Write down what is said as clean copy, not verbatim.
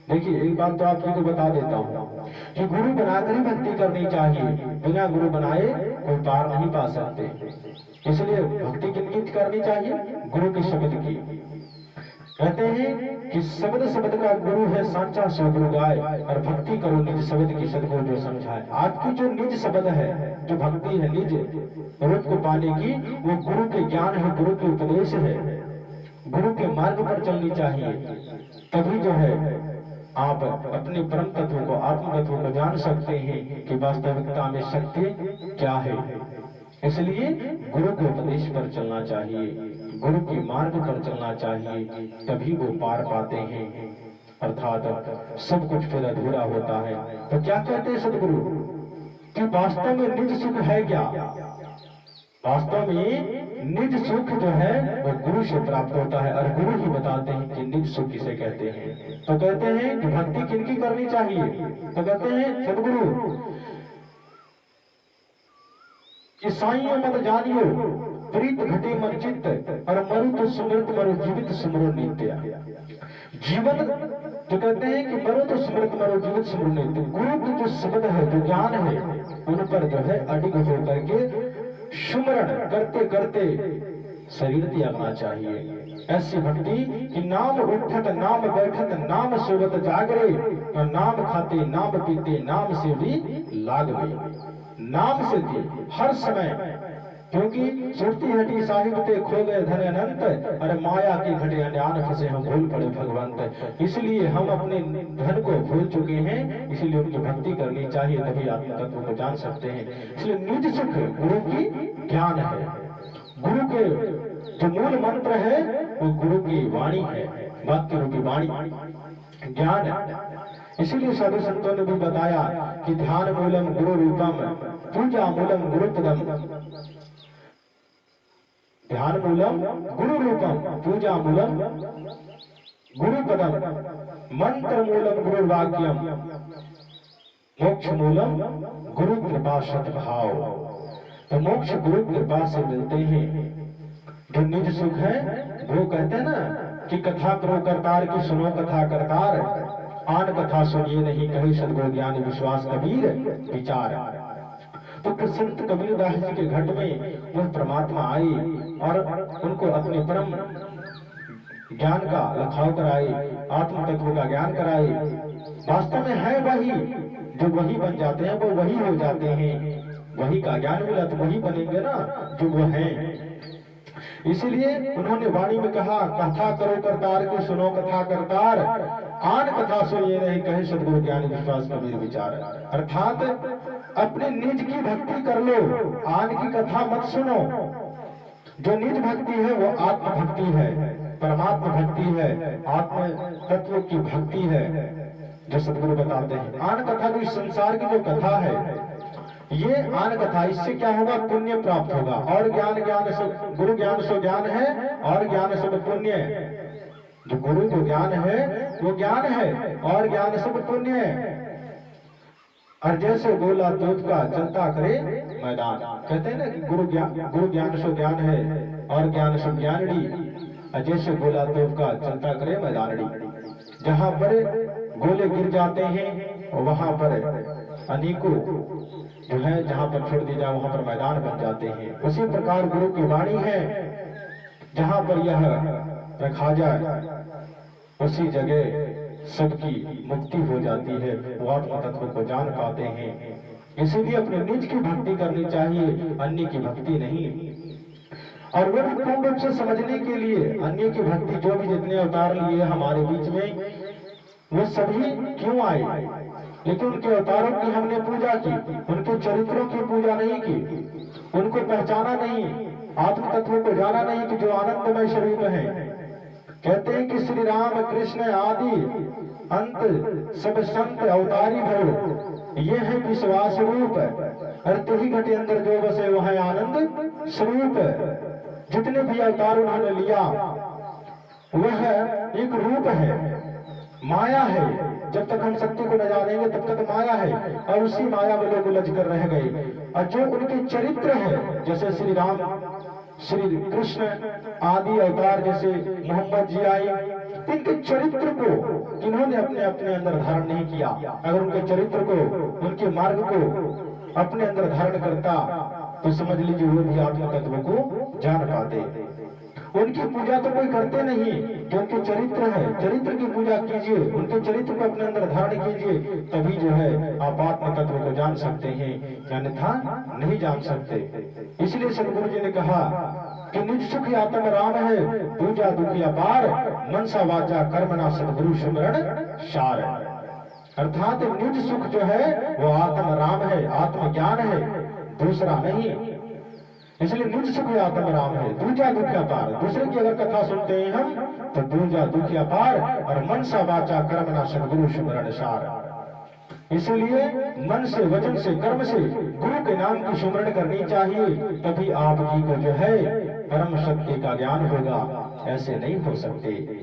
देखिए एक बात तो आप ही को बता देता हूँ कि गुरु बनाकर ही भक्ति करनी चाहिए, बिना गुरु बनाए कोई पार नहीं पा सकते। इसलिए भक्ति किनकी करनी चाहिए? गुरु के शब्द की। कहते हैं कि शब्द शब्द का गुरु है सांचा सो गुरु गाय, और भक्ति करो निज शब्द की सदगुरु जो समझाए। आपकी जो निज शब्द है, जो भक्ति है निज रूप को पाने की, वो गुरु के ज्ञान है, गुरु के उपदेश है, गुरु के मार्ग पर चलनी चाहिए। तभी जो है आप अपने परम तत्व को, आत्म तत्व को जान सकते हैं कि वास्तविकता में सत्य क्या है। इसलिए गुरु के उपदेश पर चलना चाहिए, गुरु के मार्ग पर चलना चाहिए, तभी वो पार पाते हैं। अर्थात सब कुछ फिर अधूरा होता है। तो क्या कहते हैं सदगुरु कि वास्तव में निज सुख है क्या? वास्तव में निज सुख जो है वो गुरु से प्राप्त होता है, और गुरु ही बताते हैं कि निज सुख किसे कहते हैं। तो कहते हैं कि भक्ति किनकी करनी चाहिए? तो कहते हैं सदगुरु कि साइयों मत जानियो प्रीत घटे मन चित्त, और मरु तो सुमृत मरु जीवित सुमरो नित्य। जीवन जो कहते हैं कि मरो तो सुमृत मरो जीवित सुमरो नित्य। गुरु के जो शब्द है, जो ज्ञान है, उन पर जो है अडिग होकर के सुमरण करते करते शरीर त्यागना चाहिए। ऐसी भक्ति कि नाम उठत नाम बैठत नाम सोवत जागरे, और नाम खाते नाम पीते नाम से भी लागवे। नाम से थी हर समय, क्योंकि सुरती हटी साहिब ते खो गए धन अनंत, अरे माया की घटे अनजान फंसे हम भूल पड़े भगवंत। इसलिए हम अपने धन को भूल चुके हैं, इसलिए उनकी भक्ति करनी चाहिए, तभी आत्म तत्व को जान सकते हैं। इसलिए निज सुख गुरु की ज्ञान है। गुरु के जो मूल मंत्र है वो गुरु की वाणी है, वाक्य रूपी वाणी ज्ञान है। इसीलिए साधु संतों ने भी बताया कि ध्यान मूलम गुरु रूपम पूजा मूलम गुरु पदम। ध्यान मूलम गुरु रूपम पूजा मूलम गुरु पदम, मंत्र मूलम गुरु वाक्यम, मोक्ष मूलम गुरु कृपा सद्भाव। तो मोक्ष गुरु कृपा से मिलते हैं। जो निज सुख है वो कहते हैं ना कि कथा करो करतार की सुनो कथा करतार, आन कथा सुनिए नहीं कहे सदगुरु ज्ञान विश्वास कबीर विचार। तो संत कबीरदास जी के घट में वह परमात्मा आए और उनको अपने परम ज्ञान का लखाव कराए, आत्म तत्व का ज्ञान कराए। वास्तव में है वही, जो वही बन जाते हैं वो वही हो जाते हैं। वही का ज्ञान मिला तो वही बनेंगे ना जो वो हैं। इसीलिए उन्होंने वाणी में कहा कथा करो करतार की सुनो कथा करतार, आन कथा सुनिए नहीं कहे सदगुरु ज्ञान विश्वास कबीर विचार। अर्थात अपने निज की भक्ति कर लो, आन की कथा मत सुनो। जो निज भक्ति है वो आत्म भक्ति है, परमात्मा भक्ति है, आत्म तत्व की भक्ति है, जो सदगुरु बताते हैं। आन कथा जो इस संसार की जो कथा है, ये आन कथा, इससे क्या होगा? पुण्य प्राप्त होगा। और ज्ञान ज्ञान सो गुरु ज्ञान सो ज्ञान है, और ज्ञान सब पुण्य है। जो गुरु जो ज्ञान है वो ज्ञान है, और ज्ञान सब पुण्य है। और जैसे गोला दूध का चलता करे मैदान, कहते हैं ना कि गुरु ज्ञान सो ज्ञान है, और ज्ञान सो ज्ञानड़ी, और जैसे गोला दूध का चलता करे मैदानड़ी। जहां पर गोले गिर जाते हैं वहां पर अनेकों जो है जहां पर छोड़ दी जाए वहां पर मैदान बन जाते हैं। उसी प्रकार गुरु की वाणी है, जहां पर यह रखा जाए उसी जगह सबकी मुक्ति हो जाती है, वो आत्म तत्व को जान पाते हैं। इसीलिए अपने निज की भक्ति करनी चाहिए, अन्य की भक्ति नहीं। और वो भी पूर्ण रूप से समझने के लिए अन्य की भक्ति, जो भी जितने अवतार लिए हमारे बीच में, वो सभी क्यों आए, लेकिन उनके अवतारों की हमने पूजा की, उनके चरित्रों की पूजा नहीं की, उनको पहचाना नहीं, आत्म तत्व को जाना नहीं कि जो आनंदमय स्वरूप है। कहते हैं कि श्री राम कृष्ण आदि अंत सब संत अवतारी भरो, ये है विश्वास रूप। अर्थ ही घटे अंदर जो बसे वह है आनंद स्वरूप। जितने भी अवतार उन्होंने लिया वह एक रूप है, माया है। जब तक हम सत्य को न जानेंगे तब तक माया है, और उसी माया में लोग उलझ कर रह गए। और जो उनके चरित्र है, जैसे श्री राम श्री कृष्ण आदि अवतार, जैसे मोहम्मद जी आए, इनके चरित्र को इन्होंने अपने अपने अंदर धारण नहीं किया। अगर उनके चरित्र को, उनके मार्ग को अपने अंदर धारण करता तो समझ लीजिए वो भी आत्म तत्व को जान पाते। उनकी पूजा तो कोई करते नहीं, जो उनके चरित्र है, चरित्र की पूजा कीजिए, उनके चरित्र को अपने अंदर धारण कीजिए, तभी जो है आप आत्म तत्व को जान सकते हैं, अन्यथा नहीं जान सकते। इसलिए सदगुरु जी ने कहा कि निज सुख आत्म राम है, पूजा दुखी अपार, मनसा वाचा कर्मणा सदगुरु सुमरण सार। अर्थात निज सुख जो है वो आत्म राम है, आत्म ज्ञान है, दूसरा नहीं। इसलिए निज सुख आत्म राम है, दूजा दुख अपार। दूसरे की अगर कथा सुनते हैं हम तो दूजा दुख अपार, और मनसा वाचा कर्मणा सदगुरु सुमरण सार। इसलिए मन से, वचन से, कर्म से गुरु के नाम की सुमरण करनी चाहिए, तभी आप जी को जो है परम सत्य का ज्ञान होगा, ऐसे नहीं हो सकते।